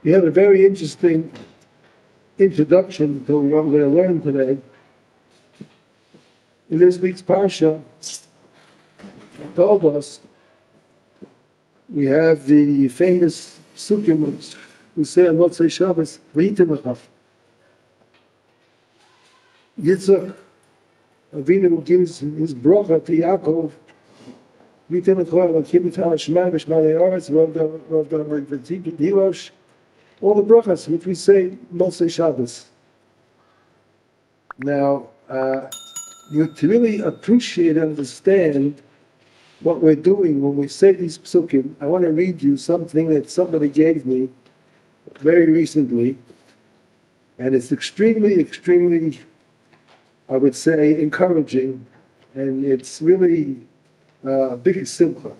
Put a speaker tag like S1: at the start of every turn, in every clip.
S1: We have a very interesting introduction to what we're going to learn today. In this week's Parsha, Toldot, we have the famous Sukkim who say on Motzei Shabbos, V'yitim Yitzchak Avinu gives his bracha to Yaakov, V'yitim Lakim B'tal Shema B'Shmalei Aretz V'V'Tzik Hirosh, all the brachas which we say Motzei Shabbos. Now, you to really appreciate and understand what we're doing when we say these psukim, I want to read you something that somebody gave me very recently, and it's extremely, I would say, encouraging, and it's really a big simcha.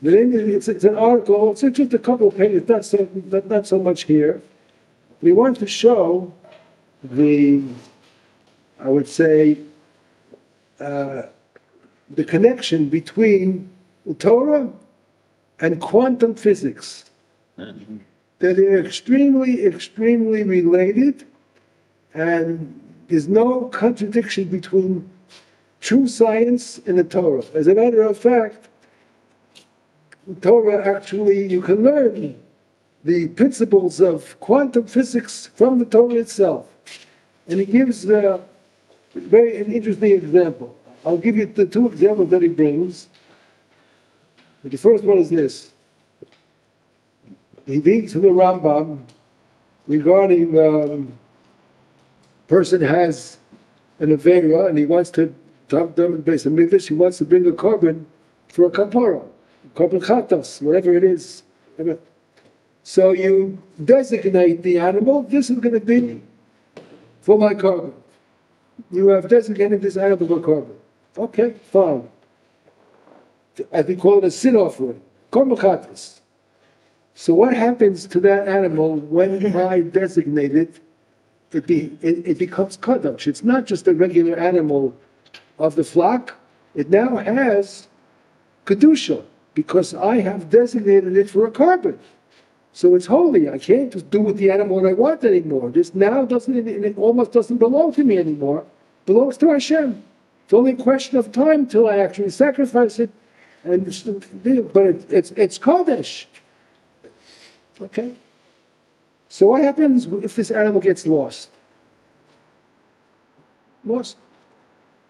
S1: It's an article, it's just a couple of pages, not so much here. We want to show I would say, the connection between the Torah and quantum physics. Mm-hmm. That they're extremely related, and there's no contradiction between true science and the Torah. As a matter of fact, the Torah actually, you can learn the principles of quantum physics from the Torah itself. And he gives an interesting example. I'll give you the two examples that he brings. The first one is this. He brings to the Rambam regarding person has an Avera and he wants to talk them in base of Midrash, he wants to bring a carbon for a kapara, carbon chatas, whatever it is. So you designate the animal, this is going to be for my carbon. You have designated this animal for carbon. Okay, fine. As we call it a sin offering, korban chatas. So what happens to that animal when I designate it? It becomes kadosh. It's not just a regular animal of the flock. It now has kedusha because I have designated it for a carbon. So it's holy. I can't just do with the animal what I want anymore. This now it almost doesn't belong to me anymore. It belongs to Hashem. It's only a question of time till I actually sacrifice it, but it's Kodesh. Okay? So what happens if this animal gets lost?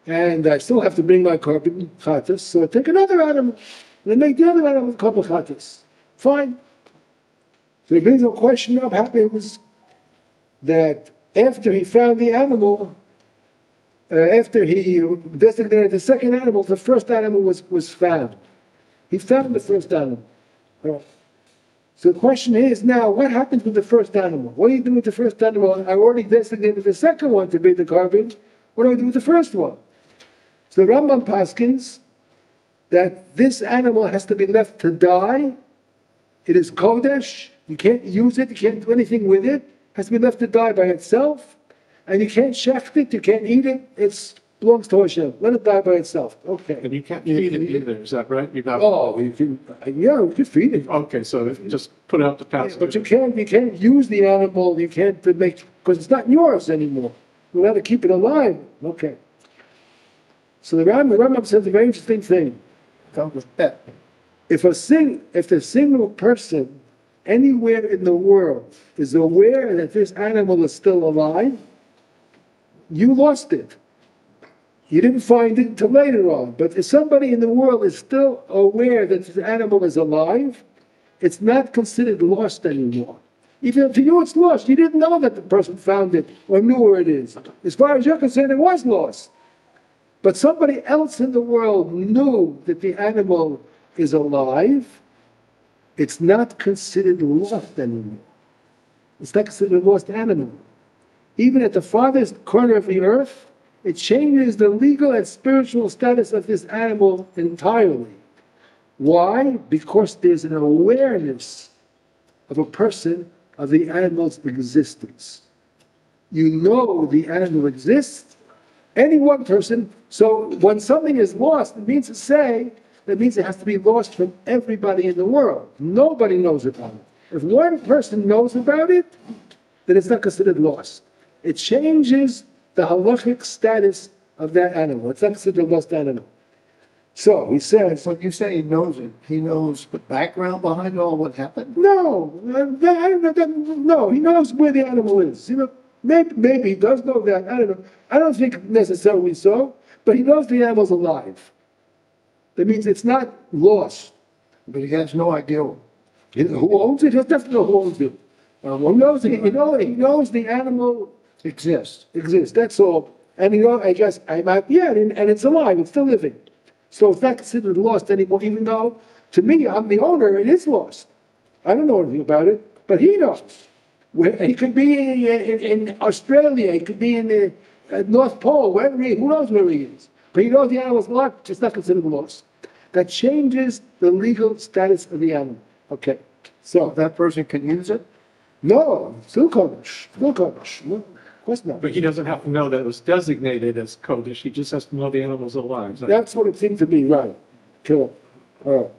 S1: And I still have to bring my carbon chatas, so I take another animal, and I make the other animal carbon chatas. Fine. So he brings a question up, happens that after he found the animal, after he designated the second animal, the first animal was found. He found the first animal. So the question is now, what happens with the first animal? What do you do with the first animal? I already designated the second one to be the carbon. What do I do with the first one? So the Rambam paskins that this animal has to be left to die. It is kodesh. You can't use it. You can't do anything with it. It has to be left to die by itself. And you can't shecht it, you can't eat it, it belongs to Hashem. Let it die by itself. Okay.
S2: And you can't feed it either, is that right?
S1: You can feed it.
S2: Okay, so just put it out to pasture.
S1: But you can't use the animal, you can't make, because it's not yours anymore. You have to keep it alive. Okay. So the Rambam says a very interesting thing. If a single person anywhere in the world is aware that this animal is still alive, you lost it. You didn't find it until later on. But if somebody in the world is still aware that this animal is alive, it's not considered lost anymore. Even to you it's lost. You didn't know that the person found it or knew where it is. As far as you're concerned, it was lost. But somebody else in the world knew that the animal is alive. It's not considered lost anymore. It's not considered a lost animal. Even at the farthest corner of the earth, it changes the legal and spiritual status of this animal entirely. Why? Because there's an awareness of a person of the animal's existence. You know the animal exists, any one person. So when something is lost, it means it has to be lost from everybody in the world. Nobody knows about it. If one person knows about it, then it's not considered lost. It changes the halachic status of that animal. It's not considered a lost animal. So he says,
S3: When you say he knows it, he knows the background behind all what happened?
S1: no, no, he knows where the animal is. You know, maybe he does know that. I don't know. I don't think necessarily so, but he knows the animal's alive. That means it's not lost.
S3: But he has no idea.
S1: Who owns it? He doesn't know who owns it. He knows the animal
S3: Exists.
S1: exists. That's all. And and it's alive. It's still living. So it's not considered lost anymore. Even though, to me, I'm the owner. It is lost. I don't know anything about it, but he knows. He could be in Australia. He could be in the North Pole. Wherever who knows where he is? But he knows the animal's alive. It's not considered lost. That changes the legal status of the animal. Okay. So
S3: That person can use it?
S1: no, still Kodesh. Still Kodesh. No, of course not.
S2: But he doesn't have to know that it was designated as Kodesh. He just has to know the animal's alive.
S1: That's what it seems to be, right. Kill it. All right.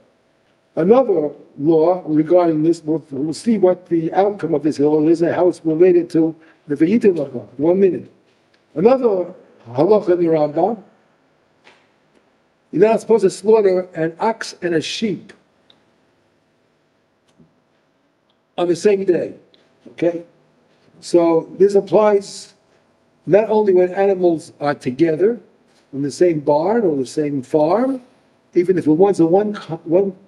S1: Another law regarding this, we'll see what the outcome of this law is and how it's related to the Veyitin law. 1 minute. Another halacha in the Rambam, you're not supposed to slaughter an ox and a sheep on the same day. Okay? So this applies not only when animals are together in the same barn or the same farm, even if one's in one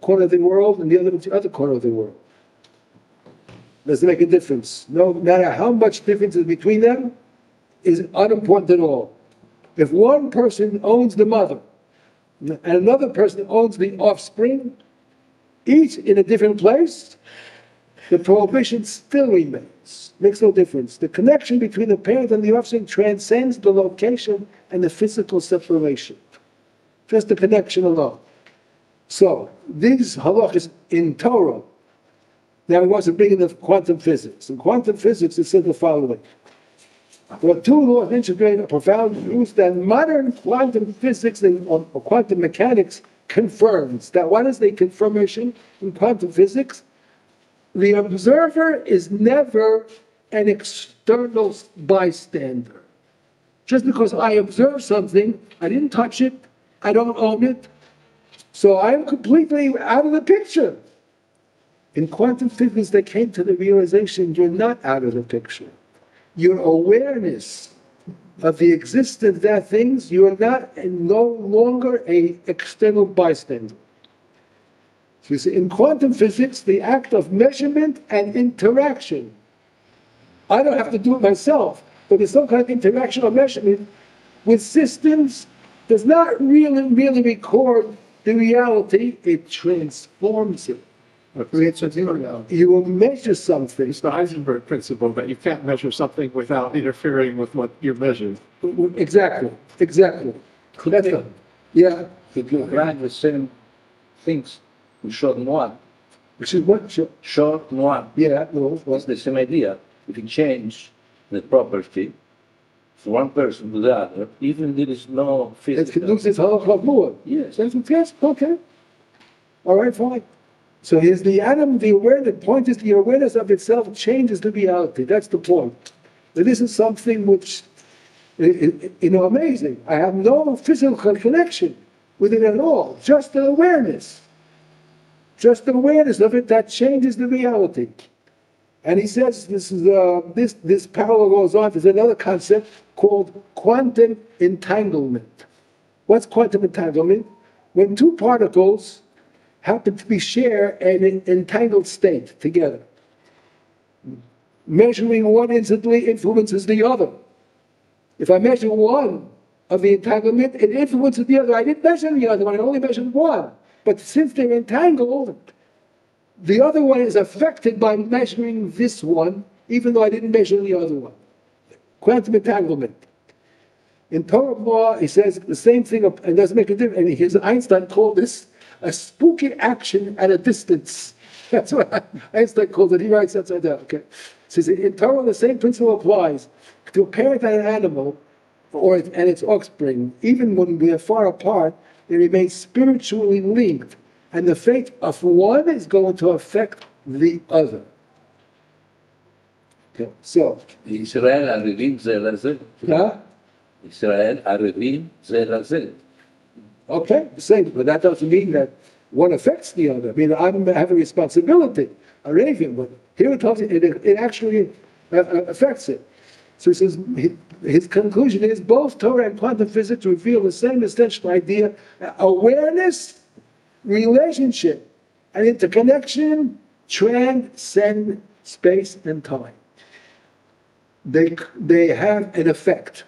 S1: corner of the world and the other in the other corner of the world. Doesn't make a difference. No matter how much difference is between them, is unimportant at all. If one person owns the mother and another person owns the offspring, each in a different place, the prohibition still remains. Makes no difference. The connection between the parent and the offspring transcends the location and the physical separation. Just the connection alone. So, these halachas in Torah, now he wants to bring in the quantum physics. In quantum physics, it says the following. There are two laws integrated a profound truth that modern quantum physics or quantum mechanics confirms. That what is the confirmation in quantum physics? The observer is never an external bystander. Just because I observe something, I didn't touch it, I don't own it, so I'm completely out of the picture. In quantum physics, they came to the realization you're not out of the picture. Your awareness of the existence of that things, you are not no longer an external bystander. So you see, in quantum physics, the act of measurement and interaction, I don't have to do it myself, but there's some kind of interaction or measurement with systems does not really record the reality, it transforms it.
S3: It creates a new reality.
S1: You will measure something.
S2: It's the Heisenberg principle that you can't measure something without interfering with what you're measuring.
S1: Exactly.
S4: Could you,
S1: Yeah.
S4: could you grant the same things with short one?
S1: Which is what?
S4: Short one.
S1: Yeah, no.
S4: What's the same idea? If you change the property from one person to the other, even there is no
S1: It
S4: physical.
S1: conduces halakha more.
S4: Yes.
S1: Yes, okay. All right, fine. So here's the atom, the awareness, the point is the awareness of itself changes the reality. That's the point. But this is something which, amazing. I have no physical connection with it at all. Just the awareness. Just the awareness of it that changes the reality. And he says this parallel goes on. There's another concept called quantum entanglement. What's quantum entanglement? When two particles happen to be share an entangled state together. Measuring one instantly influences the other. If I measure one of the entanglement, it influences the other. I didn't measure the other one, I only measured one. But since they're entangled, the other one is affected by measuring this one, even though I didn't measure the other one. Quantum entanglement. In Torah law, he says the same thing, and doesn't make a difference. And Einstein called this a spooky action at a distance. That's what Einstein calls it. He writes upside down. Okay. So in Torah, the same principle applies to a parent and an animal, and its offspring. Even when we are far apart, they remain spiritually linked, and the fate of one is going to affect the other. Okay, so,
S4: ישראל ערבים זה לזה.
S1: yeah,
S4: ישראל ערבים זה לזה.
S1: okay, the same, but that doesn't mean that one affects the other. I mean, I have a responsibility, a raving, but here it tells you it actually affects it. So he says, his conclusion is both Torah and quantum physics reveal the same essential idea: awareness, relationship, and interconnection transcend space and time. They have an effect.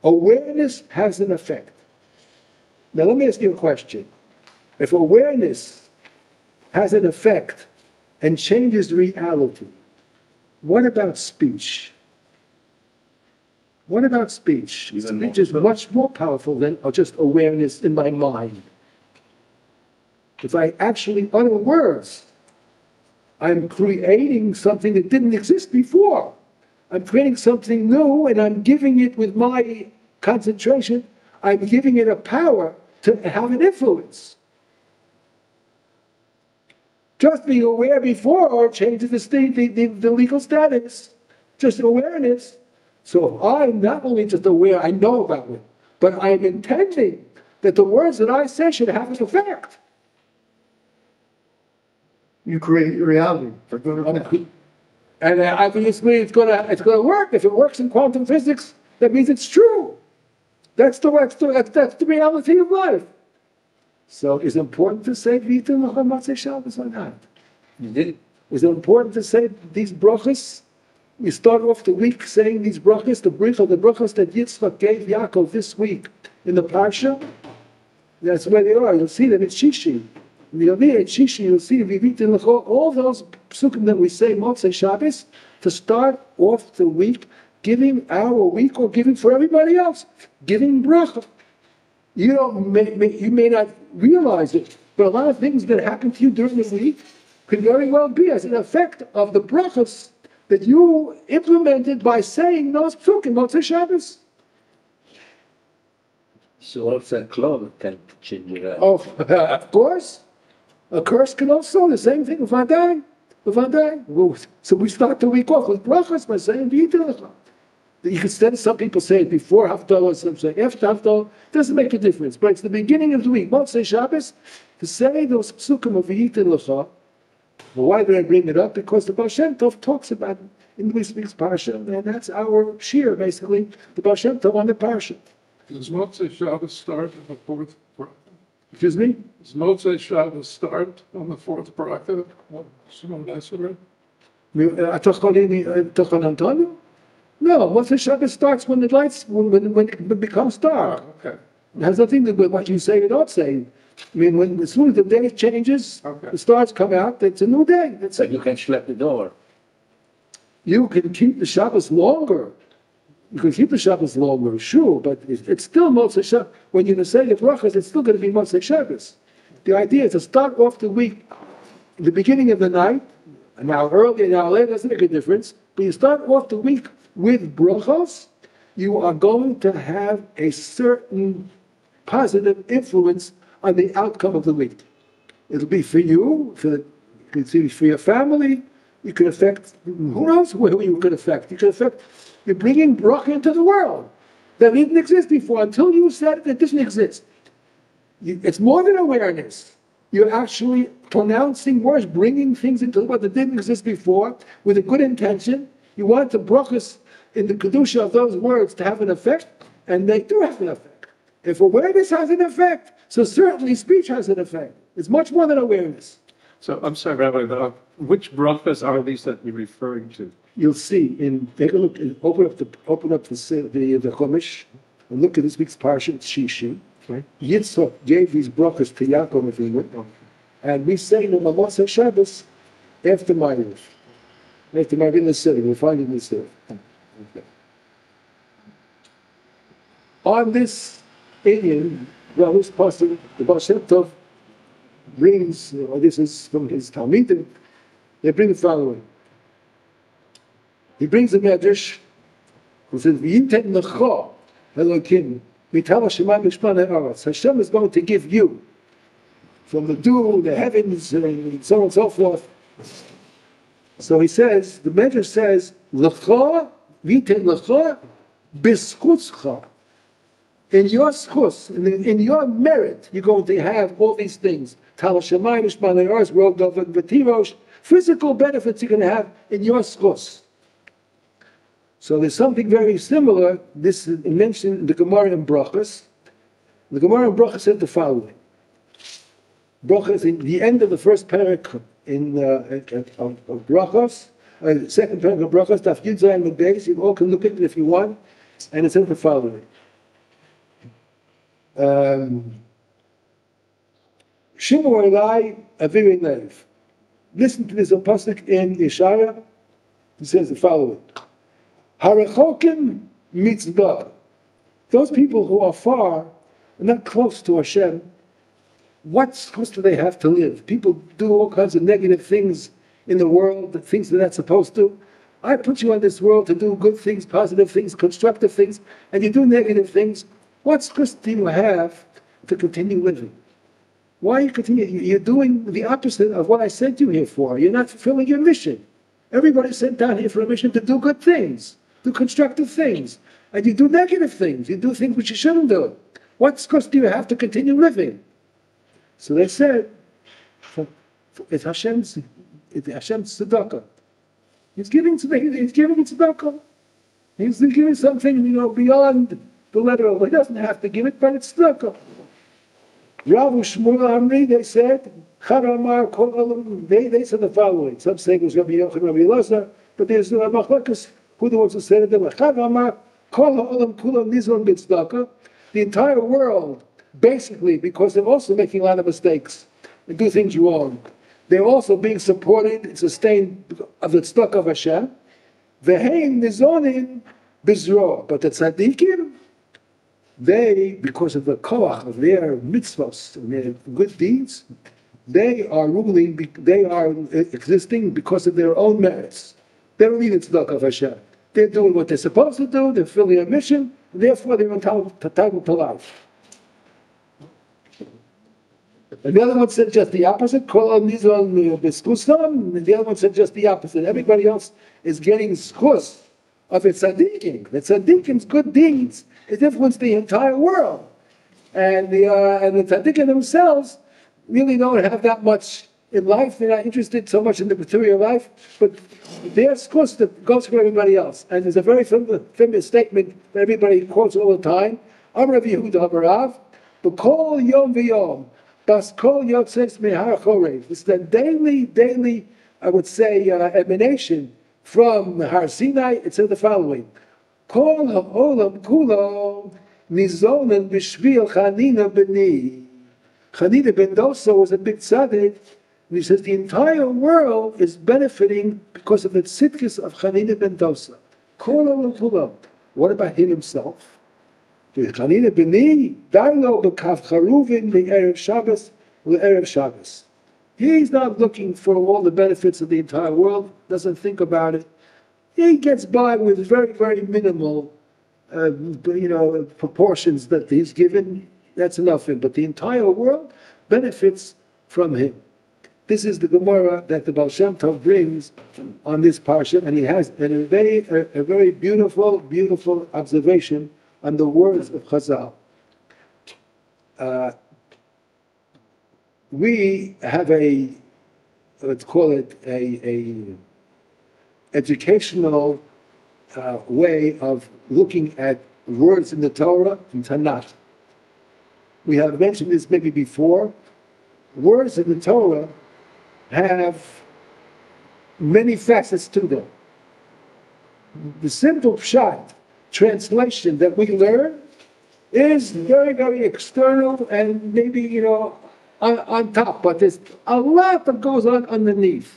S1: Awareness has an effect. Now let me ask you a question. If awareness has an effect and changes reality, what about speech? What about speech? Speech is much more powerful than just awareness in my mind. If I actually utter words, I'm creating something that didn't exist before. I'm creating something new, and I'm giving it with my concentration, I'm giving it a power to have an influence. Just being aware before changes the legal status. Just awareness. So if I'm not only just aware, I know about it, but I'm intending that the words that I say should have an effect.
S3: You create your reality for good or bad.
S1: And obviously it's gonna work. If it works in quantum physics, that means it's true. That's the reality of life. So is it important to say Vita L'Chamatzei Shabbos or not? Is it important to say these brachas? We start off the week saying these brachas, the brachas that Yitzchak gave Yaakov this week in the Parshah. That's where they are. You'll see them in Shishi. In the Aliyah, in Shishi, you'll see Vivit and L'chol, all those psukim that we say Motzei Shabbos to start off the week, giving our week or giving for everybody else, giving bracha. You may not realize it, but a lot of things that happen to you during the week could very well be as an effect of the brachas that you implemented by saying those psukim Motzei Shabbos.
S4: So also a cloud can change your life.
S1: Oh, of course. A curse can also, the same thing, V'vadai. So we start the week off with brachas by saying V'yitelecha. You can stand, some people say it before Haftarah, some say after Haftarah. It doesn't make a difference, but it's the beginning of the week, Motzei Shabbos, to say those psukim of V'yitelecha. Well, why did I bring it up? Because the Baal Shem Tov talks about it in this week's Parsha, and that's our shir, basically, the Baal Shem Tov on the Parsha.
S2: Does Motzei Shabbos start on the fourth parakah?
S1: Excuse me?
S2: Does Motzei Shabbos start on the fourth parakah? Shimon Esrei?
S1: Antonio? No, Motzei Shabbos starts when the lights, when it becomes dark.
S2: Okay.
S1: It has nothing to do with what you say or don't say. I mean, as soon as the day changes,
S2: Okay.
S1: the stars come out, it's a new day. That's
S4: So
S1: it.
S4: you can schlep the door.
S1: You can keep the Shabbos longer. You can keep the Shabbos longer, sure, but it's still Motzei Shabbos. When you're going to say the brachas, it's still going to be Motzei Shabbos. The idea is to start off the week, the beginning of the night, an hour early, an hour later, doesn't make a difference, but you start off the week with brachas, you are going to have a certain positive influence on the outcome of the week. It'll be for you, for your family. You could affect, who knows who you could affect. You could affect, you're bringing bracha into the world that didn't exist before. Until you said it didn't exist. It's more than awareness. You're actually pronouncing words, bringing things into the world that didn't exist before with a good intention. You want the brachas in the kedusha of those words to have an effect, and they do have an effect. If awareness has an effect, so certainly speech has an effect. It's much more than awareness.
S2: So I'm sorry, Rabbi, but which brachas are these that you're referring to?
S1: You'll see take a look, open up the Chumash, and look at this week's Parshat Shishi.
S2: Right.
S1: Yitzchak gave these brachas to Yaakov Avinu, and we say them on Motzei Shabbos after Ma'ariv. After Ma'ariv in the city, we'll find it in the city. Okay. On this Indian, well, this pastor, the Baal Shem Tov brings, this is from his Talmidim, they bring the following. He brings a Midrash who says, V'yinten lecha Elokim mital hashemayim mishpan ha'aretz. Hashem is going to give you from the dew, the heavens, and so on and so forth, So he says, the Midrash says, L'cha, v'iten l'cha, b'schutzcha. In your schus, in your merit, you're going to have all these things. Physical benefits you're going to have in your schus. So there's something very similar. This is mentioned in the Gemara in Brachos. The Gemara in Brachos said the following. Brachos, in the end of the first parak of Brachos, second parak of Brachos, Daf Yud Zayin Beis. You all can look at it if you want, and it says the following. Shimu Elai Aviri Lev. Listen to this pasuk in Yeshaya. It says the following: Harachokim mitzvah. Those people who are far, and not close to Hashem, what schus do they have to live? People do all kinds of negative things in the world, the things they're not supposed to. I put you on this world to do good things, positive things, constructive things, and you do negative things. What schus do you have to continue living? Why you continue? You're doing the opposite of what I sent you here for. You're not fulfilling your mission. Everybody's sent down here for a mission to do good things, do constructive things, and you do negative things. You do things which you shouldn't do. What schus do you have to continue living? So they said, it's Hashem's tzedakah. He's giving tzedakah. He's giving something, beyond the letter of. He doesn't have to give it, but it's tzedakah. Rav Shmuel Amri, they said, they said the following. Some say it was Rabbi Yochanan, Rabbi Elazar, but there's Machlokes, who the ones who said it. The entire world, basically, because they're also making a lot of mistakes and do things wrong, they're also being supported and sustained of the tzedakah of Hashem. V'heim nizonin bizro. But the tzaddikim, they, because of the koach of their mitzvahs and their good deeds, they are ruling, they are existing because of their own merits. They don't need the tzedakah of Hashem. They're doing what they're supposed to do, they're fulfilling their mission, and therefore they're entitled to life. And the other one said just the opposite. And the other one said just the opposite. Everybody else is getting schus of its tzaddikim. The tzaddikim's good deeds has influenced the entire world. And the tzaddikim themselves really don't have that much in life. They're not interested so much in the material life, but their schus that goes for everybody else. And there's a very famous statement that everybody quotes all the time. Amar Yehuda Amarav, B'kol yom v'yom, Bas kol yotzes mehar chorev. This is a daily, I would say, emanation from Har Sinai. It said the following: Kol ha'olam kulo nizonen b'shvil Chanina b'ni. Chanina ben Dosa was a big tzaddik, and he says the entire world is benefiting because of the tzidkis of Chanina ben Dosa. Kol ha'olam kulo. What about him himself? Chanina b'ni dailo b'kaf charuvin b'erev Shabbos l'erev Shabbos. He's not looking for all the benefits of the entire world. Doesn't think about it. He gets by with very, very minimal, proportions that he's given. That's enough for him. But the entire world benefits from him. This is the Gemara that the Baal Shem Tov brings on this Parshah, and he has a very beautiful, beautiful observation on the words of Chazal. We have let's call it a educational way of looking at words in the Torah and Tanakh. We have mentioned this maybe before. Words in the Torah have many facets to them. The simple pshat translation that we learn is very, very external and maybe, on top, but there's a lot that goes on underneath.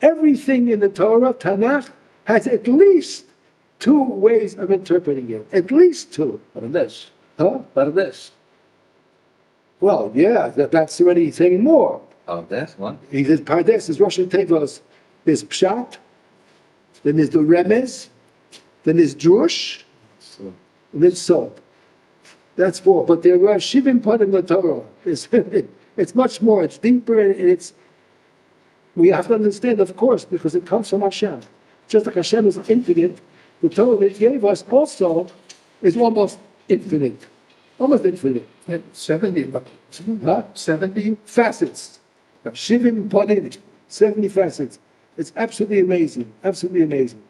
S1: Everything in the Torah, Tanakh, has at least two ways of interpreting it. At least two.
S4: Pardes.
S1: Huh?
S4: Pardes.
S1: Well, yeah, that's already saying more.
S4: Pardes, one.
S1: He says, Pardes is Rosh Tevos. There's Pshat, then there's the Remez, then there's Drush, and then Sod. That's four. But there are Shivim Panim in the Torah. It's much more. It's deeper, and it's We have to understand, of course, because it comes from Hashem. Just like Hashem is infinite, the Torah that He gave us also is almost infinite. Almost infinite.
S3: 70,
S1: Huh?
S3: 70?
S1: Facets. Shivim Panim, 70 facets. It's absolutely amazing. Absolutely amazing.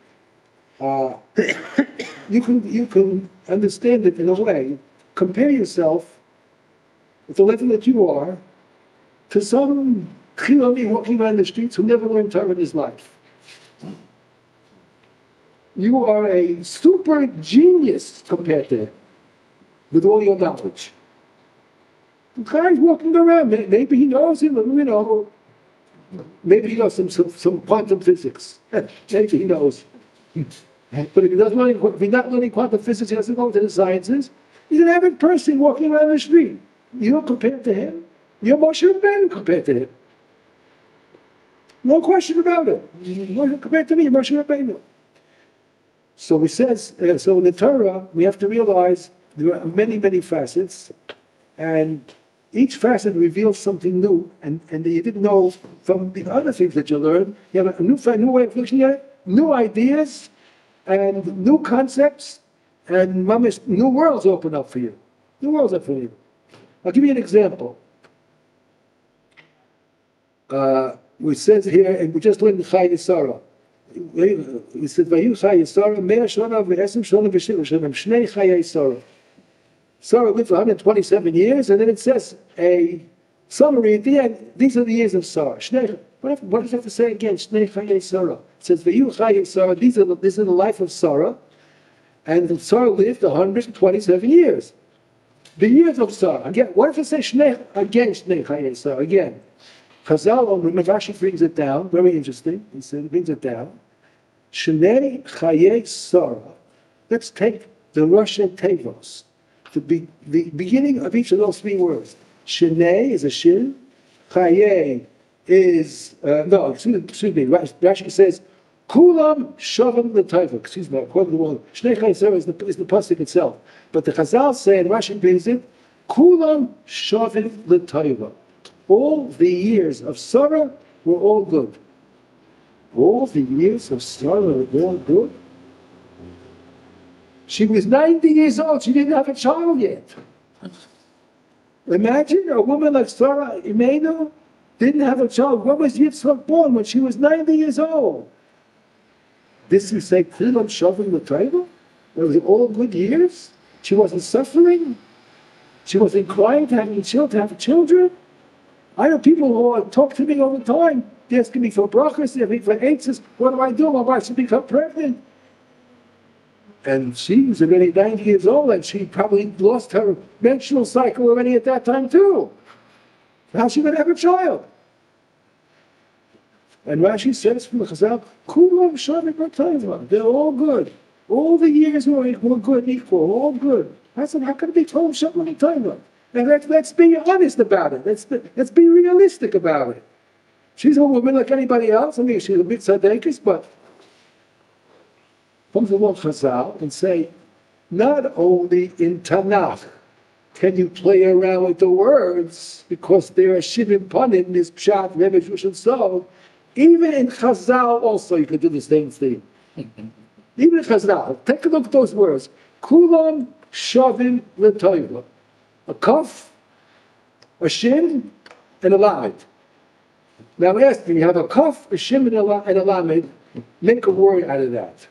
S1: You can understand it in a way. Compare yourself with the level that you are to some Chiloni walking around the streets who never learned Torah in his life. You are a super genius compared to him, with all your knowledge. The guy's walking around, maybe he knows him, maybe he knows some quantum physics. Maybe he knows. But if he's not learning quantum physics, he doesn't go into the sciences. He's an average person walking around the street. You're compared to him. You're Moshe Rabbeinu compared to him. No question about it. Compared to me, you're Moshe Rabbeinu. So he says, so in the Torah, we have to realize there are many, many facets, and each facet reveals something new, and that you didn't know from the other things that you learned. You have a new way of looking at it, new ideas, and new concepts, and new worlds open up for you. New worlds up for you. I'll give you an example. It says here, and we just learned Chai Yisara. It says, "Vayu Chai Yisara, Mea Shana v'Esem Shana v'Shivah Shanam Shnei Chai Yisara." Sarah lived for 127 years, and then it says a summary at the end. These are the years of Sarah. What does it have to say again? Shnei Chai Yisara. It says, "Vayu Chai Yisara." This is the life of Sarah, and Sarah lived 127 years. The years of Sarah. Again, what does it say? Shnei Chai Yisara. Again. Chazal, Midrash brings it down, very interesting. He said, he brings it down. Shnei Chaye Sarah. Let's take the Russian Tevos, the beginning of each of those three words. Shnei is a shin, Chaye is, excuse me, Rashi says, Kulam Shavim L'Tayva. Excuse me, I quoted the wrong. Shnei Chaye Sarah is the pasuk itself. But the Chazal say, and Rashi brings it, Kulam Shavim L'Tayva. All the years of Sarah were all good. All the years of Sarah were all good. She was 90 years old. She didn't have a child yet. Imagine a woman like Sarah Imenu didn't have a child. When was Yitzchak born? When she was 90 years old. This is say Kulam Shavim L'Tayva? It was all good years. She wasn't suffering. She wasn't crying to have children. I know people who talk to me all the time. They're asking me for brachas, they're asking me for answers. What do I do? My wife should become pregnant. And she was already 90 years old, and she probably lost her menstrual cycle already at that time too. How's she going to have a child? And Rashi says from the Chazal, Kulam Shavim L'Tayva. They're all good. All the years were good and equal, all good. I said, how can it be Kulam Shavim L'Tayva? And let's be honest about it. Let's be realistic about it. She's a woman like anybody else. I mean, she's a bit tzaddikus, but comes along Chazal and say, not only in Tanakh can you play around with the words because there are shivim panim, this pshat, remesh, and so. Even in Chazal also you can do the same thing. Even in Chazal, take a look at those words. Kulam Shavim L'Tayva. A kaf, a shin, and a lamed. Now ask me, you have a kaf, a shin, and a lamed, make a word out of that.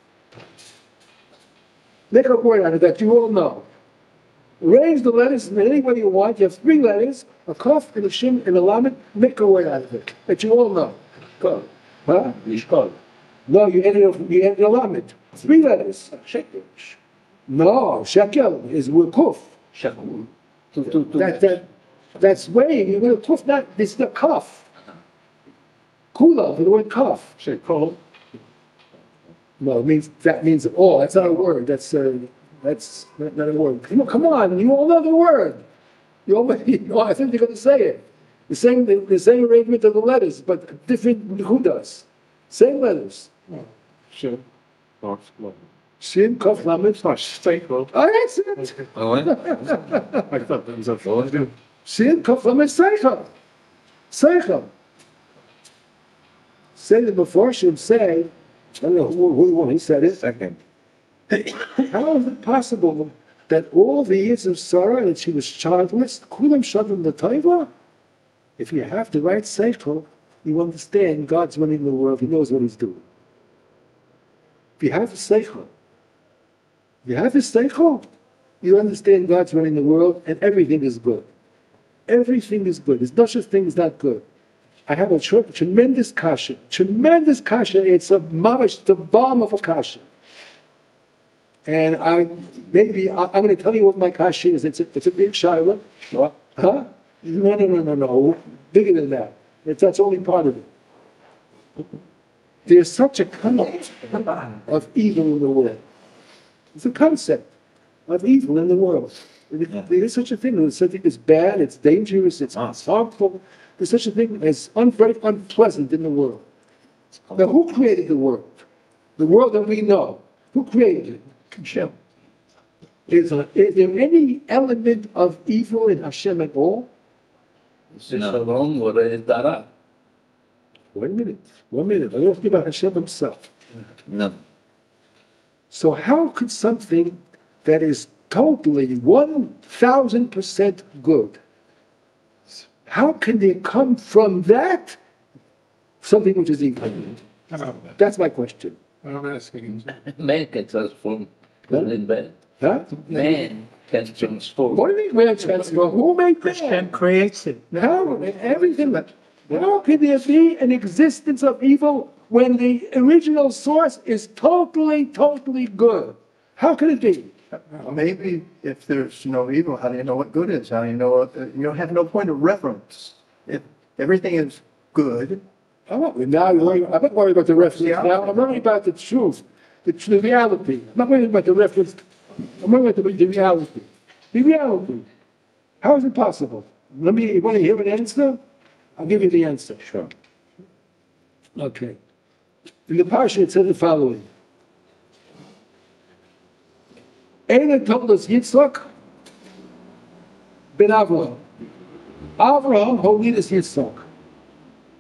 S1: Make a word out of that, you all know. Arrange the letters in any way you want. You have three letters, a kaf, and a shin, and a lamed, make a word out of it, that you all know. Go. Huh? No, you added a lamed. Three letters.
S4: Shekel.
S1: No, shekel is with kuf.
S4: Shekel.
S1: That's weighing. You're going to kuf that. This is the kaf. Kula, the word kaf.
S2: Shekol.
S1: No, that means all. That's not a word. That's not a word. Come on, you all know the word. I think you're going to say it. The same arrangement of the letters, but different hudas. Same letters.
S2: Shin.
S1: Shin, kaf, lamed.
S2: It's not Shekol.
S1: Oh, that's it.
S4: Oh, ouais?
S2: I thought that was a
S1: Shin, kaf, lamed, seichel. Seichel. say the Mefarshim say, I don't know who he said it.
S3: Second.
S1: How is it possible that all the years of Sarah that she was childless, Kulam Shavim the Taiva? If you have the right seichel, you understand God's running the world. He knows what He's doing. If you have the seichel, you understand God's running the world, and everything is good. Everything is good. There's no such thing as not good. I have a tremendous kasha. It's a mamash, the bomb of a kasha. And I'm going to tell you what my kasha is. It's a big shaila.
S4: What?
S1: Huh? No. Bigger than that. That's only part of it. There's such a concept of evil in the world. It's a concept of evil in the world. There is such a thing. There's something that's bad, it's dangerous, it's harmful. There's such a thing as very unpleasant in the world. Now, who created the world? The world that we know. Who created it? Hashem. Is there any element of evil in Hashem at all?
S4: Shalom or Dara.
S1: 1 minute. I'm talking about Hashem Himself.
S3: No.
S1: So how could something that is totally 1,000% good, how can there come from that something which is evil? That's my question.
S2: I'm asking.
S4: Man can transform good and bad.
S1: Huh?
S4: Man can transform.
S1: What do you mean man transfer? Who made man?
S5: Hashem creates it.
S1: How? Everything. How can there be an existence of evil when the original source is totally good? How can it be?
S3: Maybe if there's no evil, how do you know what good is? How do you know you don't have no point of reference? If everything is good,
S1: I'm not worried about the reference now. I'm worried about the truth, the reality. I'm not worried about the reference. I'm worried about the reality. The reality. How is it possible? You want to hear an answer? I'll give you the answer.
S3: sure.
S1: Okay. In the Parshah it says the following. Ela told us Yitzchak ben Avraham. Avraham holy is Yitzchak.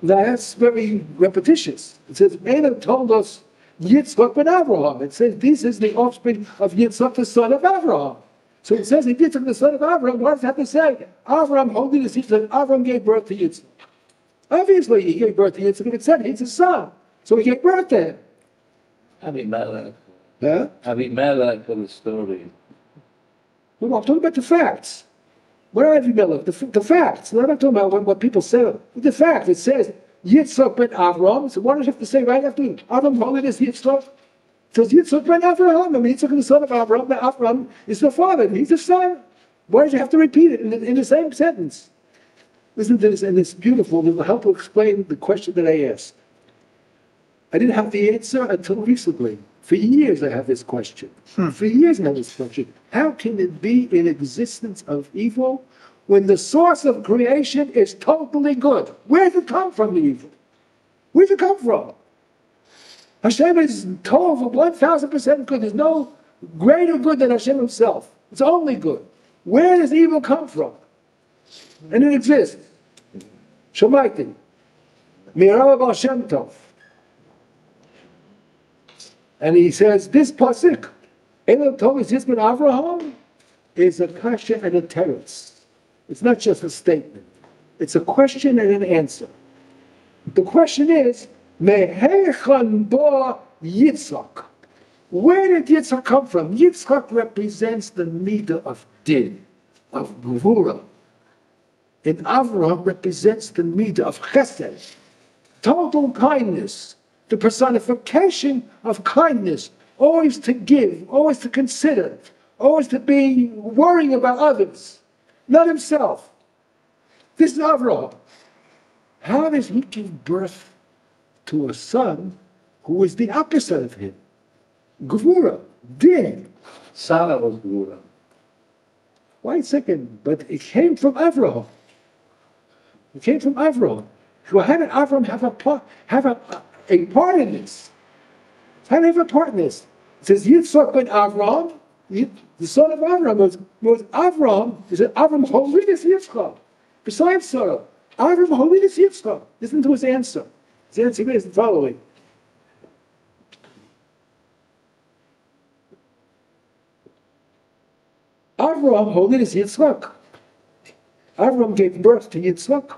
S1: That's very repetitious. It says Ela told us Yitzchak ben Avraham. It says this is the offspring of Yitzchak, the son of Avraham. So it says Yitzchak, the son of Avraham. What does it have to say? Avraham holy is Yitzchak. Avraham gave birth to Yitzchak. Obviously, he gave birth to Yitzchak. It said he's his son. So he gave birth to him.
S4: Avimelech.
S1: Huh?
S4: Avimelech for the story.
S1: Well, I'm talking about the facts. What are Avimelech? The facts. I'm not talking about what people say. The facts. It says Yitzchak ben Avram. So what does it have to say right after Avram holy is Yitzchak? It says Yitzchak ben Avraham. I mean, Yitzchak is the son of Avram. Avram is the father. He's the son. Why did you have to repeat it in the same sentence? Listen to this, and it's beautiful. It will help to explain the question that I asked. I didn't have the answer until recently. For years I have this question. For years I have this question. How can it be in existence of evil when the source of creation is totally good? Where does it come from, the evil? Where does it come from? Hashem is Tov, 1,000% good. There's no greater good than Hashem Himself. It's only good. Where does evil come from? And it exists. Shemaiti. Mirah Baal Shem Tov. And he says, this pasuk, Elul Tov is Yisman Avraham, is a kasha and a teretz. It's not just a statement. It's a question and an answer. The question is, Mehechan bo Yitzchak. Where did Yitzchak come from? Yitzchak represents the midah of din, of gvura. And Avraham represents the midah of chesed, total kindness, the personification of kindness, always to give, always to consider, always to be worrying about others, not himself. This is Avraham. How does he give birth to a son who is the opposite of him? Gvura, din.
S4: Sarah was Gvura.
S1: Wait a second, but it came from Avraham. It came from Avraham. So how did Avraham have a part in this? How did he have a part in this? It says Yitzchak ben Avraham, the son of Avraham was Avraham. He said Avraham holiness Yitzchak. Besides Sarah, Avraham holiness Yitzchak. Listen to his answer. The answer is the following. Avraham holding his Yitzchak. Avraham gave birth to Yitzchak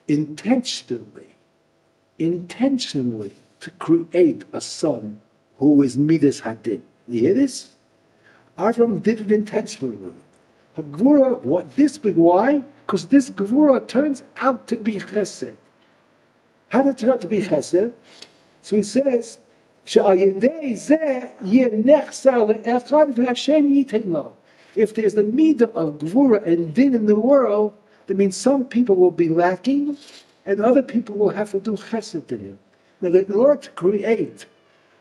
S1: intentionally to create a son who is Midas Hadin. You hear this? Avraham did it intentionally. Gvura, why? Because this Gvura turns out to be Chesed. How did it turn out to be Chesed? So he says, if there's the midah of Gvura and Din in the world, that means some people will be lacking and other people will have to do Chesed to him. Now, in order to create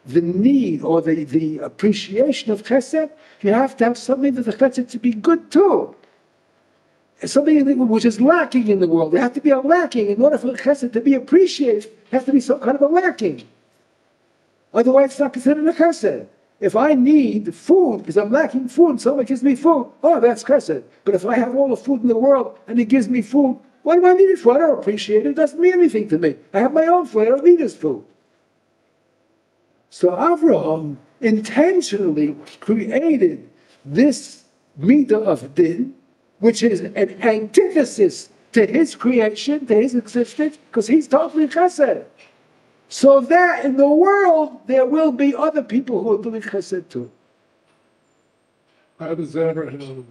S1: the need or the appreciation of Chesed, you have to have something that the Chesed to be good too. Something which is lacking in the world. There has to be a lacking. In order for the Chesed to be appreciated, there has to be some kind of a lacking. Otherwise, it's not considered a Chesed. If I need food because I'm lacking food, someone gives me food, oh, that's Chesed. But if I have all the food in the world and he gives me food, why do I need it for? I don't appreciate it. It doesn't mean anything to me. I have my own food. I don't need his food. So Avraham intentionally created this midah of din, which is an antithesis to his creation, to his existence, because he's totally chesed. So that in the world, there will be other people who are doing chesed too.
S2: How does Abraham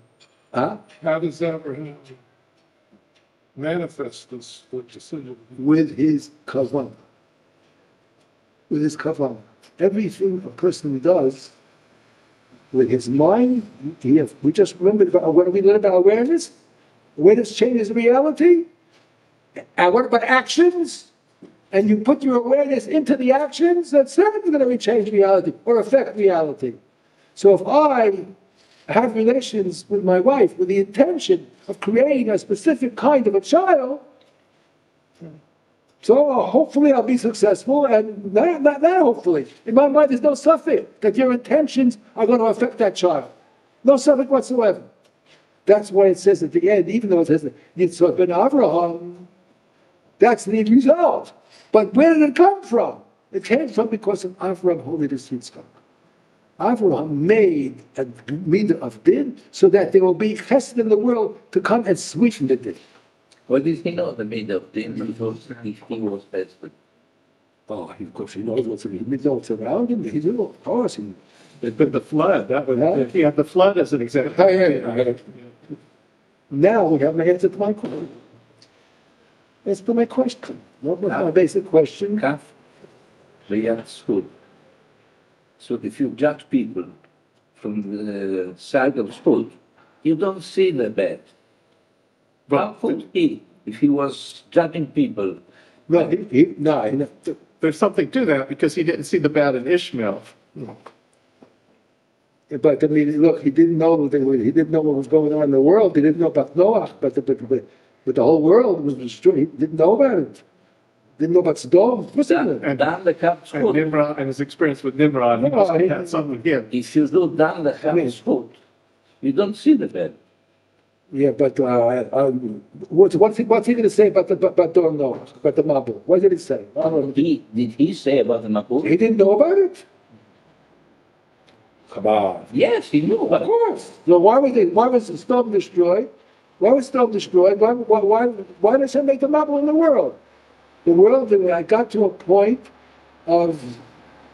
S2: manifest this decision?
S1: With his kavanah. With his kavanah. Everything a person does with his mind, we just remembered about what we learned about awareness. Awareness changes reality. And what about actions? And you put your awareness into the actions, that's certainly going to change reality or affect reality. So if I have relations with my wife with the intention of creating a specific kind of a child, so hopefully I'll be successful, and not hopefully. In my mind, there's no suffix that your intentions are going to affect that child. No suffix whatsoever. That's why it says at the end, even though it says Yitzhak ben Avraham, that's the result. But where did it come from? It came from because of Avraham holding his Yitzhak. Avraham made a midah of din so that there will be chesed in the world to come and sweeten the din.
S4: What did he know the midah of din? Because he was desperate.
S1: Oh, of course he knows what's around him. He knew, of course.
S2: But the flood, that was, he had the flood as an example.
S1: Now we have an answer to my question. That's my question. What was my basic question?
S4: Kaf, Riyadh. So if you judge people from the side of Zchut, you don't see the bad. How could he, if he was judging people?
S1: No,
S2: There's something to that because he didn't see the bad in Ishmael.
S1: But I mean, look, he didn't know what was going on in the world. He didn't know about Noah, but the whole world was destroyed. He didn't know about it. Didn't know about Sodom.
S2: And Nimrod and his experience with Nimrod, he had something here.
S4: If you do Dan Zchut, you don't see the bad.
S1: Yeah, but what's he going to say about Noah, about the Mabul? What did he say?
S4: Did he say about the Mabul?
S1: He didn't know about it. Chabad.
S4: Yes, he knew.
S1: Of course. So why was the storm destroyed? Why was storm destroyed? Why does he make the Mabul in the world? The world got to a point of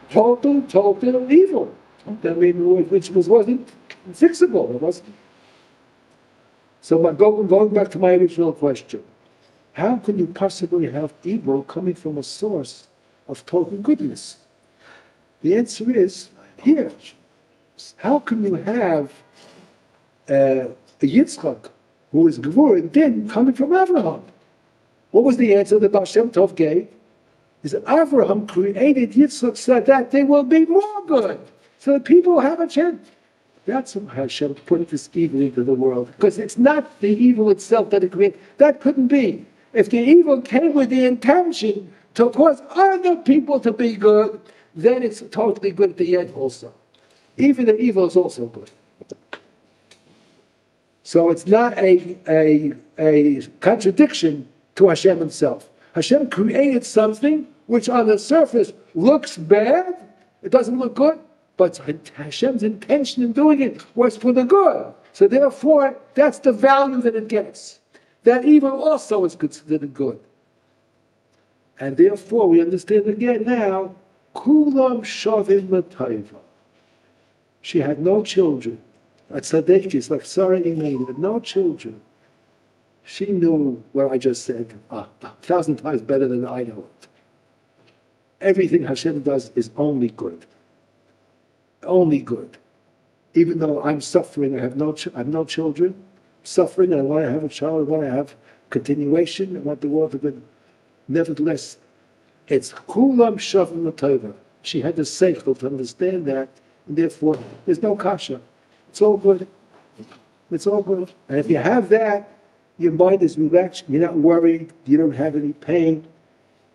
S1: total evil. I mean, which wasn't fixable. It wasn't. So going back to my original question, how can you possibly have evil coming from a source of total goodness? The answer is here. How can you have a Yitzchak who is Gvur and Din coming from Avraham? What was the answer that Baal Shem Tov gave? Is that Avraham created Yitzchak so that they will be more good, so that people have a chance. That's how Hashem put this evil into the world. Because it's not the evil itself that it created. That couldn't be. If the evil came with the intention to cause other people to be good, then it's totally good at the end also. Even the evil is also good. So it's not a contradiction to Hashem himself. Hashem created something which on the surface looks bad, it doesn't look good, but Hashem's intention in doing it was for the good. So therefore, that's the value that it gets. That evil also is considered good. And therefore, we understand again now, Kulam Shavim Lataiva. She had no children. A tzaddik, like Sarah Imein, had no children. She knew what I just said 1,000 times better than I know it. Everything Hashem does is only good. Only good. Even though I'm suffering, I have no children, suffering, and I want to have a child, I want to have continuation, I want the world to be. Nevertheless, it's Kulam Shavim Lataiva. She had the seichel to understand that, and therefore, there's no kasha. It's all good. It's all good. And if you have that, your mind is relaxed, you're not worried, you don't have any pain.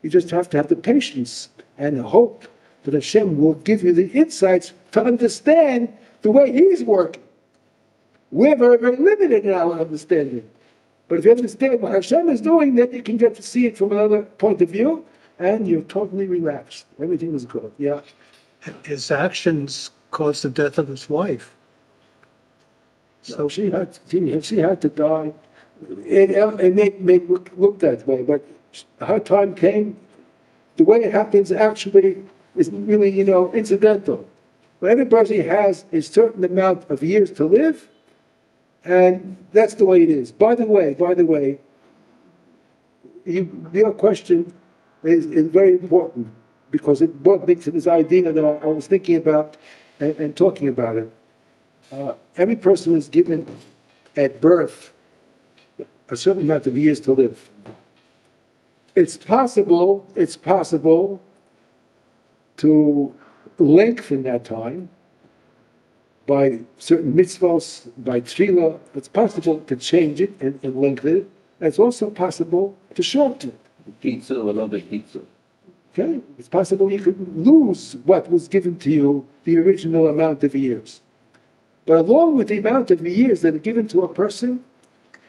S1: You just have to have the patience and hope that Hashem will give you the insights to understand the way He's working. We're very, very limited in our understanding. But if you understand what Hashem is doing, then you can get to see it from another point of view, and you're totally relaxed. Everything is good. Yeah.
S3: His actions caused the death of his wife.
S1: So she had to die. It may look that way, but her time came. The way it happens actually is really, incidental. But everybody has a certain amount of years to live, and that's the way it is. By the way, your question is very important, because it brought me to this idea that I was thinking about and talking about it. Every person is given at birth a certain amount of years to live. It's possible to lengthen that time by certain mitzvahs, by tefillah. It's possible to change it and lengthen it. And it's also possible to shorten it.
S4: Pizza or not a pizza.
S1: Okay? It's possible you could lose what was given to you, the original amount of years. But along with the amount of years that are given to a person,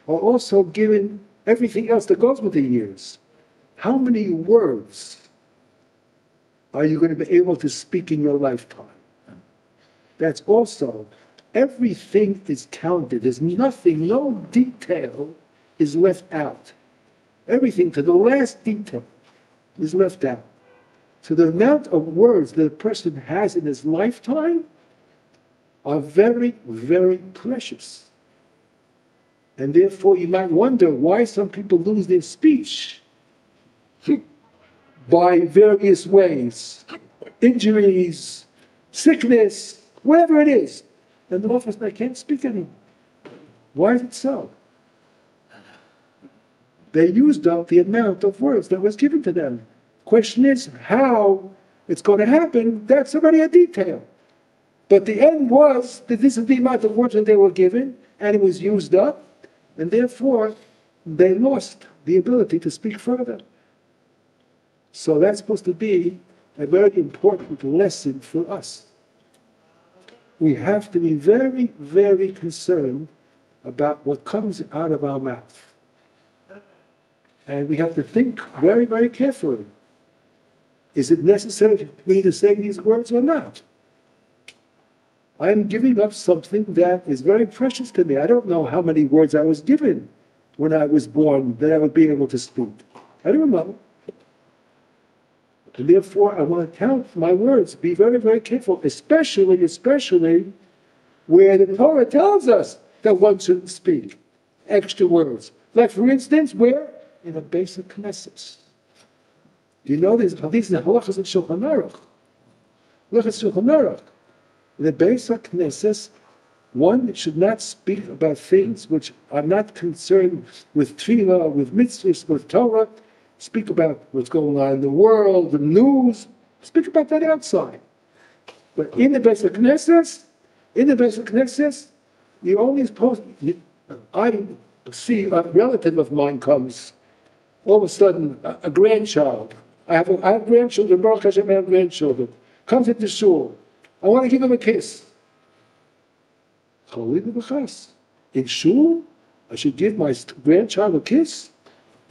S1: are also given everything else that goes with the years. How many words are you going to be able to speak in your lifetime? That's also, everything is counted. There's nothing, no detail is left out. Everything to the last detail is left out. So the amount of words that a person has in his lifetime are very, very precious. And therefore you might wonder why some people lose their speech by various ways. Injuries, sickness, whatever it is. And the office, they can't speak anymore. Why is it so? They used up the amount of words that was given to them. Question is how it's going to happen. That's already a detail. But the end was that this is the amount of words that they were given, and it was used up, and therefore they lost the ability to speak further. So that's supposed to be a very important lesson for us. We have to be very, very concerned about what comes out of our mouth. And we have to think very, very carefully. Is it necessary for me to say these words or not? I am giving up something that is very precious to me. I don't know how many words I was given when I was born that I would be able to speak. I don't know. And therefore, I want to count my words. Be very, very careful, especially where the Torah tells us that one shouldn't speak extra words. Like, for instance, where? In a basic Knesset. Do you know these halachas in Shulchan Aruch? Look at Shulchan Aruch. In the basic Knesset, one should not speak about things which are not concerned with tefillah, with mitzvahs, with Torah. Speak about what's going on in the world, the news. Speak about that outside. But in the basic Knesset, you're only supposed. I see a relative of mine comes. All of a sudden, a grandchild. I have grandchildren. Baruch Hashem, I have grandchildren. Comes into shul. I want to give him a kiss. In shul, I should give my grandchild a kiss?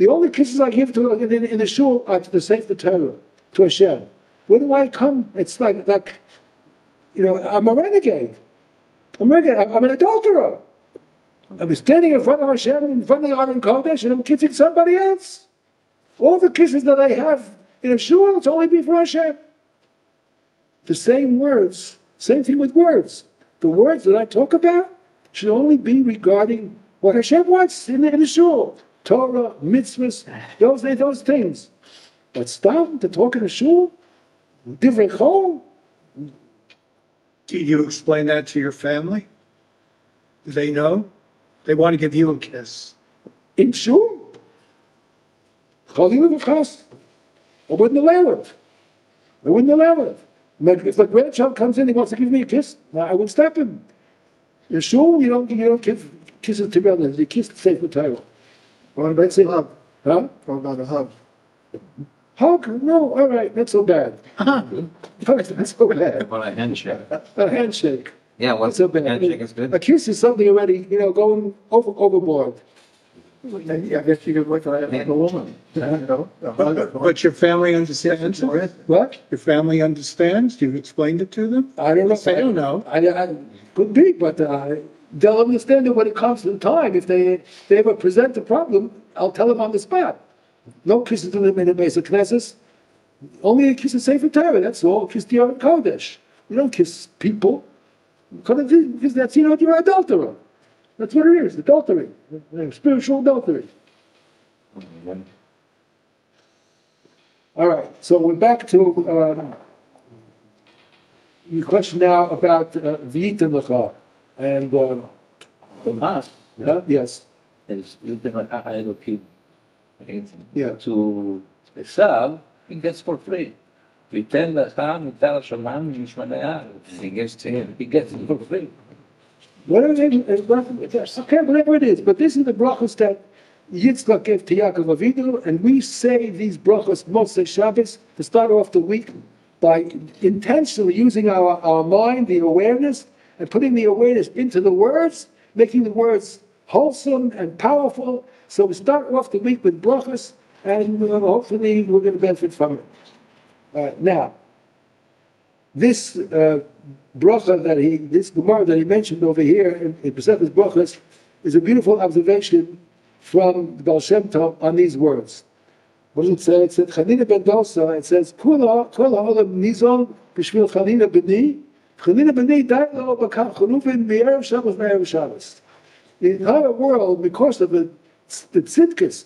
S1: The only kisses I give to in the shul are to the Sefer Torah, to Hashem. Where do I come? It's like I'm a renegade. I'm an adulterer. I'm standing in front of Hashem, in front of the Aron Kodesh, and I'm kissing somebody else. All the kisses that I have in a shul, it's only before Hashem. The same words, same thing with words. The words that I talk about should only be regarding what Hashem wants in the shul. Torah, mitzvahs, those things. But stop to talk in a shul, different chol.
S5: Did you explain that to your family? Do they know? They want to give you a kiss.
S1: In shul? Chalila v'chas. I wouldn't allow it. I wouldn't allow it. If the grandchild comes in, he wants to give me a kiss, I would stop him. In shul, you don't give kisses to relatives. You kiss the Sefer Torah.
S3: What about a hug?
S1: Huh?
S3: What about a hug?
S1: Hug? No, all right, not so bad. Not so bad.
S6: What a handshake.
S1: A handshake.
S6: Yeah,
S1: Not
S6: what's
S1: so
S6: a
S1: bad.
S6: handshake is good.
S1: A kiss is something already, going overboard.
S3: I guess you could look at it like a woman, a hug.
S5: But your family understands?
S1: What?
S5: Your family understands? You've explained it to them?
S1: I don't know.
S5: They don't know.
S1: I could be, but they'll understand it when it comes to the time. If they ever present a problem, I'll tell them on the spot. No kisses to them in the basic Knesset. Only a kiss of Sefer Torah, that's all. Kiss the Aron Kodesh. You don't kiss people. Because that's, you're an adulterer. That's what it is, adultery. Spiritual adultery. All right, so we're back to your question now about V'yitin Lecha. And, yes.
S4: Is written like Elohim.
S1: Yeah.
S4: To Esav, he gets for free. We tell the Ham, he gets to him. He gets it for free.
S1: Whatever okay, whatever it is, but this is the brachos that Yitzchak gave to Yaakov Avinu, and we say these brachos Motzei Shabbos to start off the week by intentionally using our mind, the awareness, and putting the awareness into the words, making the words wholesome and powerful. So we start off the week with brachos, and hopefully we're going to benefit from it. Now, this bracha this Gemara that he mentioned over here in Parshat brachos is a beautiful observation from the Baal Shem Tov on these words. What does it say? It says, Chanina ben Dosa, it says, Kula ha'olam nizon b'shvil Chanina b'ni, Chanina b'ni dai lo b'kam chanufin b'erev Shabbos b'erev Shabbos. The entire world, because of the tzidkis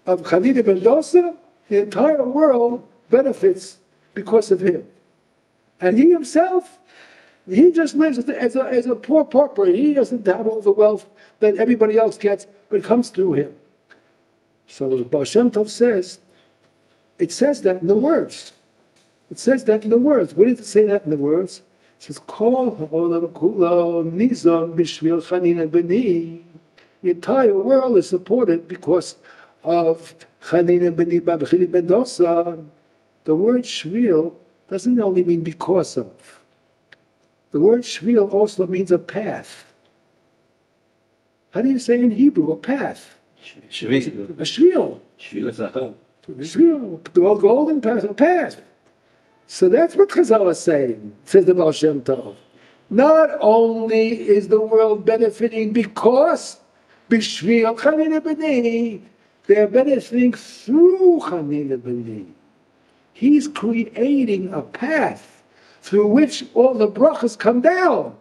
S1: of Chanina ben Dosa, the entire world benefits because of him. And he himself, he just lives as a poor pauper. He doesn't have all the wealth that everybody else gets, but it comes through him. So the Baal Shem Tov says, it says that in the words. It says that in the words. Where does it say that in the words? It says, Kol ha'olam kulo nizon b'shvil chanina b'ni. The entire world is supported because of chanina b'ni b'chini ben dosa. The word shvil doesn't only mean because of. The word shvil also means a path. How do you say in Hebrew, a path?
S6: Shvil.
S1: A shvil.
S6: Shvil is a hub.
S1: Shvil, the golden path, a path. So that's what Chazal is saying, says the Baal Shem Tov. Not only is the world benefiting because b'shvil chanina b'ni, they're benefiting through chanina b'ni. He's creating a path through which all the brachas come down.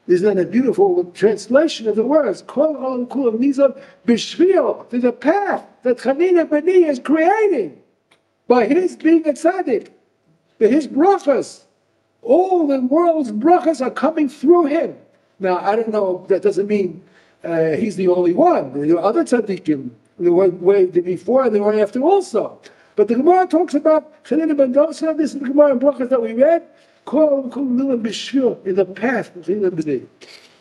S1: Isn't that a beautiful translation of the words? Kol ha'olam kulam nizon b'shvil. There's a path that Chanina B'ni is creating by his being a tzaddik, by his brachas. All the world's brachas are coming through him. Now, I don't know, that doesn't mean he's the only one. There are other tzaddikim. There were way before and there were after also. But the Gemara talks about Chanina ben Dosa. This is the Gemara in brachas that we read. Kol milam b'shvil, in the path of Chanina b'ni.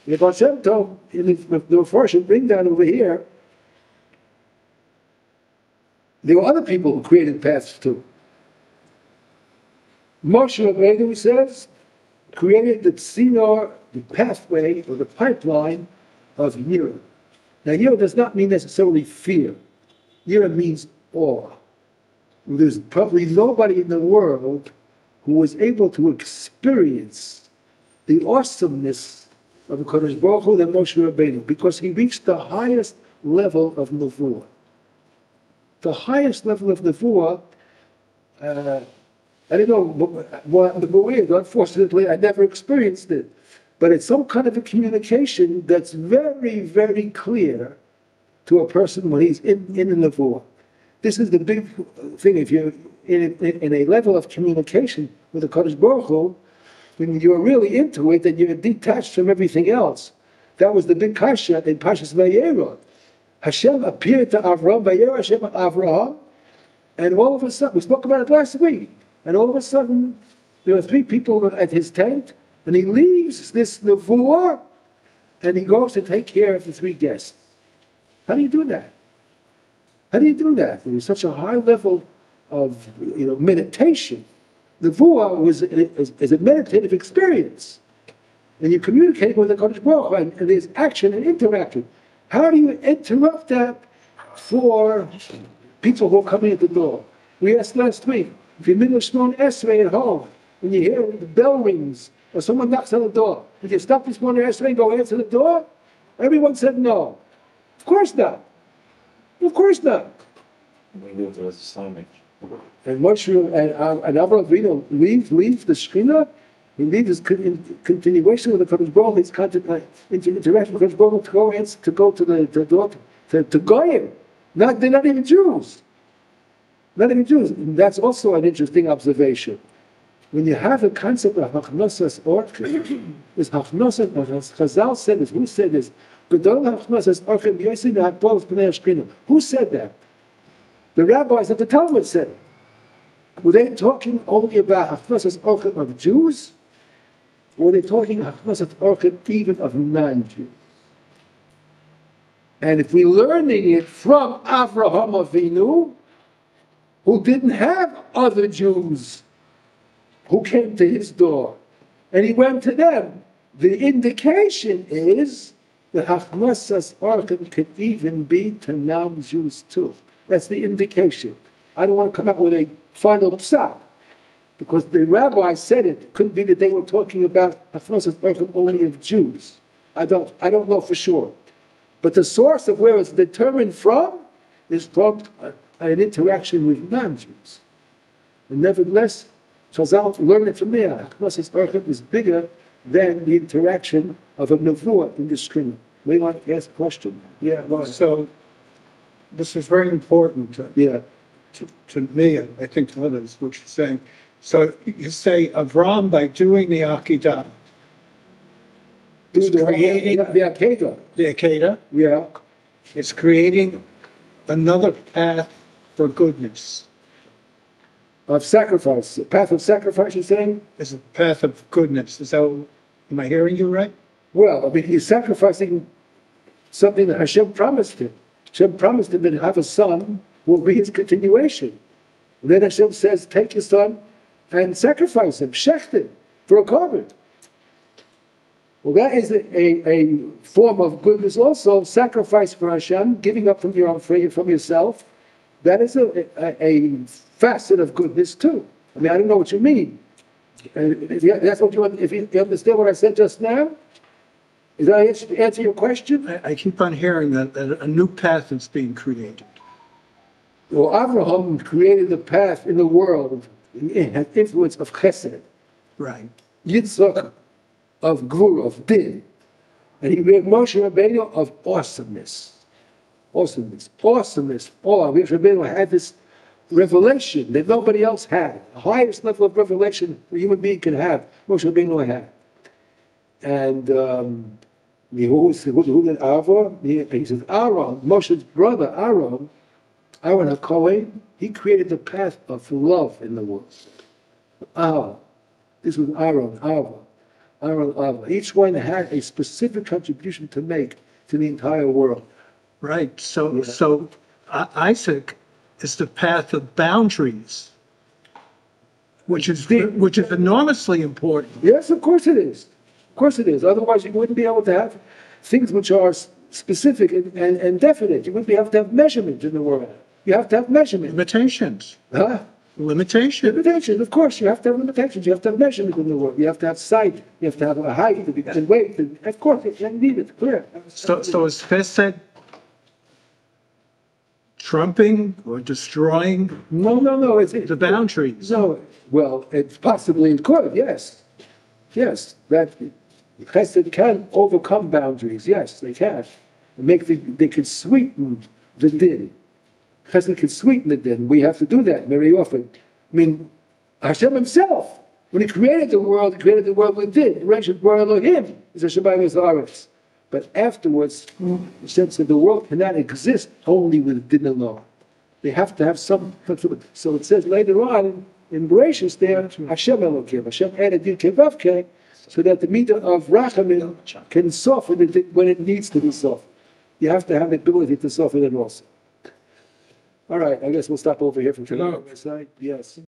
S1: The Baal Shem Tov, the Farshim bring down over here, there were other people who created paths too. Moshe Rabbeinu says, created the tzinor, the pathway or the pipeline of Yira. Now, yira does not mean necessarily fear. Yira means awe. There's probably nobody in the world who was able to experience the awesomeness of the Kodesh Baruch Hu than Moshe Rabbeinu, because he reached the highest level of nevuah. The highest level of nevuah, I don't know what the way is. Unfortunately, I never experienced it. But it's some kind of a communication that's very, very clear to a person when he's in the nevuah. This is the big thing. If you're in a level of communication with the Kodesh Baruch Hu, when you're really into it and you're detached from everything else. That was the big kasha in Parshas Vayera. Hashem appeared to Avraham, Vayera Hashem Avraham, and all of a sudden, we spoke about it last week, and all of a sudden, there were 3 people at his tent, and he leaves this nevuah, and he goes to take care of the 3 guests. How do you do that? How do you do that? There's such a high level of meditation. Nevuah is a meditative experience. And you communicate with the Kodesh Baruch Hu, and there's action and interaction. How do you interrupt that for people who are coming at the door? We asked last week, if you're middle of Shmon Esrei at home, when you hear the bell rings, or someone knocks on the door, if you stop this Shmon Esrei and go answer the door? Everyone said no. Of course not. Of course not. And Moshe and Avraham Avinu leave the Shekhinah. He leaves his continuation with the Kodesh Baruch Hu, his interaction with the Kodesh Baruch Hu to go to the door to Goyim. They're not even Jews. Not even Jews. And that's also an interesting observation. When you have the concept of Hachnosas Orchim, this Hachnosas, Chazal said this. Who said this? Who said that? The rabbis at the Talmud said it. Were they talking only about Hachnosas Orchim of Jews? Or were they talking Hachnosas Orchim even of non-Jews? And if we're learning it from Avraham Avinu, who didn't have other Jews who came to his door, and he went to them, the indication is that Hachnosas Orchim could even be to non-Jews too. That's the indication. I don't want to come up with a final psak, because the rabbi said it couldn't be that they were talking about Hachnosas Orchim only of Jews. I don't know for sure. But the source of where it's determined from is from an interaction with non-Jews. And nevertheless, Chazal learned it from there. Hachnosas Orchim is bigger than the interaction of a nevuah in the Shekhinah. May I ask a question? Yeah, go ahead.
S5: So this is very important to me, and I think to others, what you're saying. So you say Avram, by doing the Akedah, is creating
S1: the Akedah.
S5: The Akedah,
S1: Yeah.
S5: it's creating another path for goodness.
S1: Of sacrifice. A path of sacrifice, you're saying?
S5: It's a path of goodness. Am I hearing you right?
S1: Well, I mean, he's sacrificing something that Hashem promised him. Hashem promised him that he'll have a son who will be his continuation. And then Hashem says, take your son and sacrifice him, shecht him, for a korban. Well, that is a form of goodness also, sacrifice for Hashem, giving up from your own free, from yourself. That is a facet of goodness too. I mean, I don't know what you mean. That's what you understand what I said just now? Is that answer your question?
S5: I keep on hearing that a new path is being created.
S1: Well, Avraham created the path in the world, had influence of chesed.
S5: Right.
S1: Yitzchak of gvura, of din. And he made Moshe Rabbeinu of awesomeness. Awesomeness. Awesomeness. Moshe Rabbeinu had this revelation that nobody else had. The highest level of revelation a human being can have, Moshe Rabbeinu had. And who did Aaron? He says Aaron, Moshe's brother Aaron HaKohen, he created the path of love in the world. This was Aaron. Each one had a specific contribution to make to the entire world.
S5: Right. So Isaac is the path of boundaries, which is enormously important.
S1: Yes, of course it is. Of course it is. Otherwise, you wouldn't be able to have things which are specific and definite. You have to have measurement in the world. You have to have measurement.
S5: Limitations.
S1: Huh?
S5: Limitations.
S1: Limitations, of course, you have to have limitations. You have to have measurement in the world. You have to have sight. You have to have a height and weight. And of course, you need it, clear.
S5: So is Chesed trumping or destroying
S1: No, it's
S5: the boundaries?
S1: No, well, it possibly it could, yes. Yes, that Chesed can overcome boundaries, yes, they can. They can sweeten the din. Chesed can sweeten the din. We have to do that very often. I mean, Hashem himself, when he created the world with din. Bereshit bara Elohim is a Shabbat Aretz. But afterwards, Hashem said the world cannot exist only with din alone. They have to have some. So it says later on in Bereshit there, Hashem Elokim. Hashem added din kevavke, so that the midah of rachamim can soften it when it needs to be softened. You have to have the ability to soften it also. All right, I guess we'll stop over here for today. Yes.